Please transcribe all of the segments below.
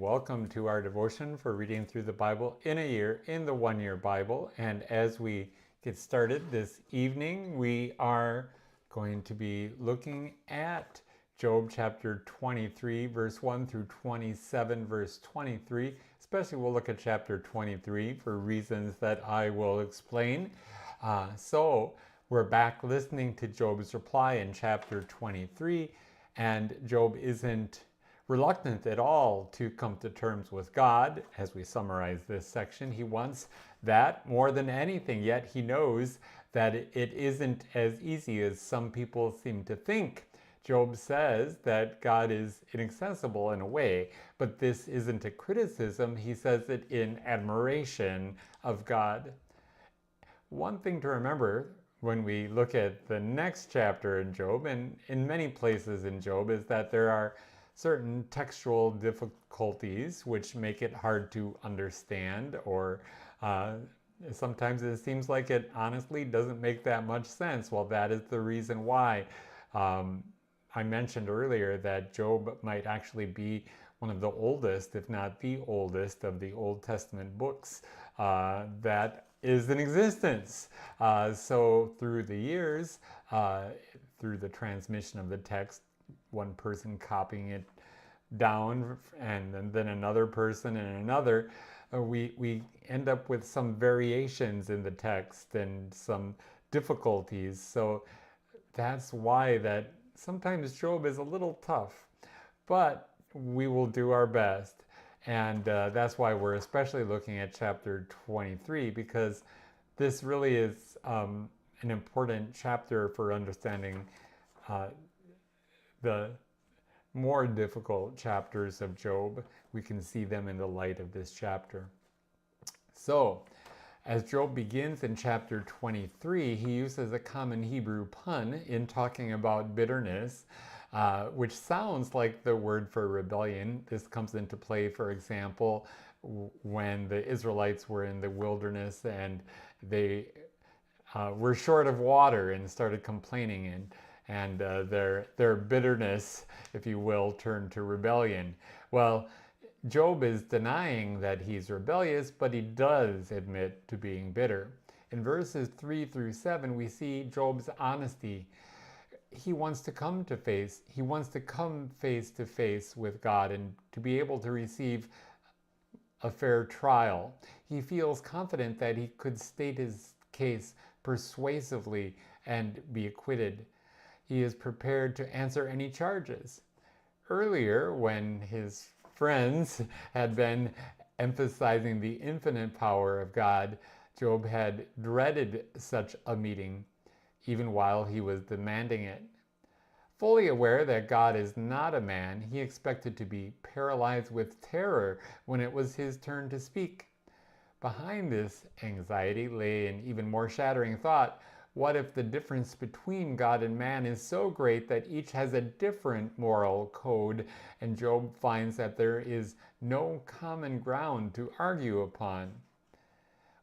welcome to our devotion for reading through the Bible in a year in the One Year Bible. And as we get started this evening, we are going to be looking at Job chapter 23, verse 1 through 27, verse 23. Especially we'll look at chapter 23 for reasons that I will explain. So we're back listening to Job's reply in chapter 23, and Job isn't reluctant at all to come to terms with God. As we summarize this section, he wants that more than anything, yet he knows that it isn't as easy as some people seem to think. Job says that God is inaccessible in a way, but this isn't a criticism. He says it in admiration of God. One thing to remember when we look at the next chapter in Job, and in many places in Job, is that there are certain textual difficulties which make it hard to understand, or sometimes it seems like it honestly doesn't make that much sense. Well, that is the reason why. I mentioned earlier that Job might actually be one of the oldest, if not the oldest, of the Old Testament books that is in existence. So through the years, through the transmission of the text, one person copying it down and then another person and another, we end up with some variations in the text and some difficulties. So that's why that sometimes Job is a little tough, but we will do our best. And that's why we're especially looking at chapter 23, because this really is an important chapter for understanding the more difficult chapters of Job. We can see them in the light of this chapter. So, as Job begins in chapter 23, he uses a common Hebrew pun in talking about bitterness, which sounds like the word for rebellion. This comes into play, for example, when the Israelites were in the wilderness and they were short of water and started complaining, and their bitterness, if you will, turned to rebellion. Well, Job is denying that he's rebellious, but he does admit to being bitter. In verses 3 through 7, we see Job's honesty. He wants to come face to face with God and to be able to receive a fair trial. He feels confident that he could state his case persuasively and be acquitted. He is prepared to answer any charges. Earlier, when his friends had been emphasizing the infinite power of God, Job had dreaded such a meeting, even while he was demanding it. Fully aware that God is not a man, he expected to be paralyzed with terror when it was his turn to speak. Behind this anxiety lay an even more shattering thought. What if the difference between God and man is so great that each has a different moral code, and Job finds that there is no common ground to argue upon?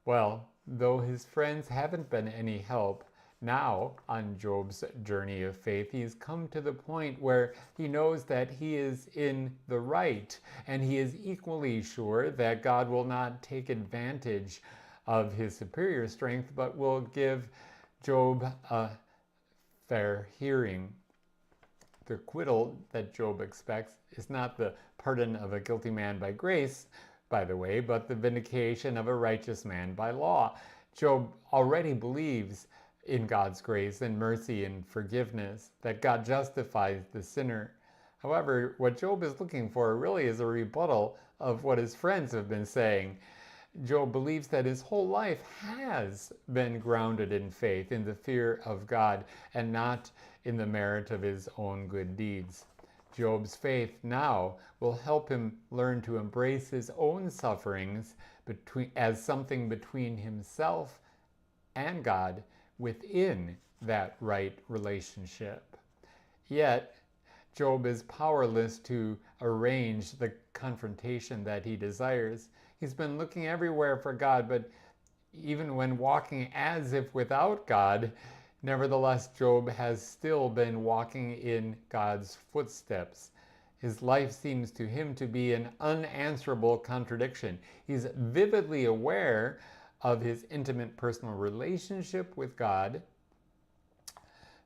Well, though his friends haven't been any help, now on Job's journey of faith, he's come to the point where he knows that he is in the right, and he is equally sure that God will not take advantage of his superior strength, but will give Job a fair hearing. The acquittal that Job expects is not the pardon of a guilty man by grace, by the way, but the vindication of a righteous man by law. Job already believes in God's grace and mercy and forgiveness, that God justifies the sinner. However, what Job is looking for really is a rebuttal of what his friends have been saying. Job believes that his whole life has been grounded in faith, in the fear of God, and not in the merit of his own good deeds. Job's faith now will help him learn to embrace his own sufferings as something between himself and God within that right relationship. Yet, Job is powerless to arrange the confrontation that he desires. He's been looking everywhere for God, but even when walking as if without God, nevertheless, Job has still been walking in God's footsteps. His life seems to him to be an unanswerable contradiction. He's vividly aware of his intimate personal relationship with God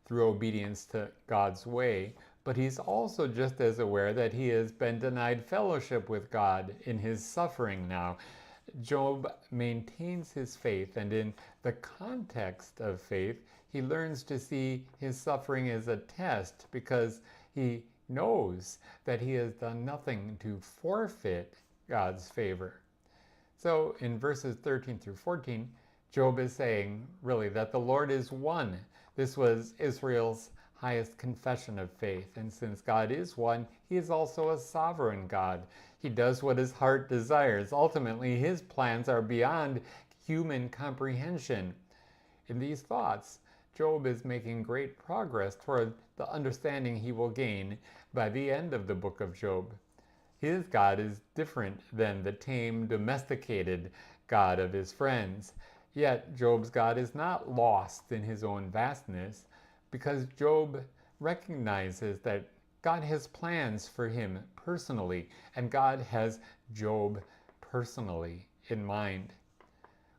through obedience to God's way, but he's also just as aware that he has been denied fellowship with God in his suffering now. Job maintains his faith, and in the context of faith, he learns to see his suffering as a test because he knows that he has done nothing to forfeit God's favor. So in verses 13 through 14, Job is saying, really, that the Lord is one. This was Israel's highest confession of faith. And since God is one, he is also a sovereign God. He does what his heart desires. Ultimately, his plans are beyond human comprehension. In these thoughts, Job is making great progress toward the understanding he will gain by the end of the book of Job. His God is different than the tame, domesticated God of his friends. Yet Job's God is not lost in his own vastness, because Job recognizes that God has plans for him personally, and God has Job personally in mind.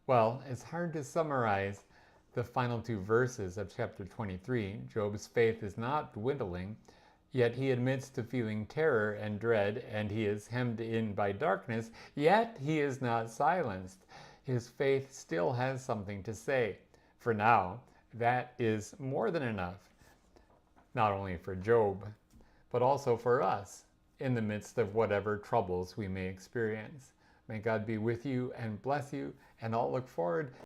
Well, it's hard to summarize the final two verses of chapter 23. Job's faith is not dwindling, yet he admits to feeling terror and dread, and he is hemmed in by darkness, yet he is not silenced. His faith still has something to say. For now, that is more than enough, not only for Job, but also for us in the midst of whatever troubles we may experience. May God be with you and bless you, and I'll look forward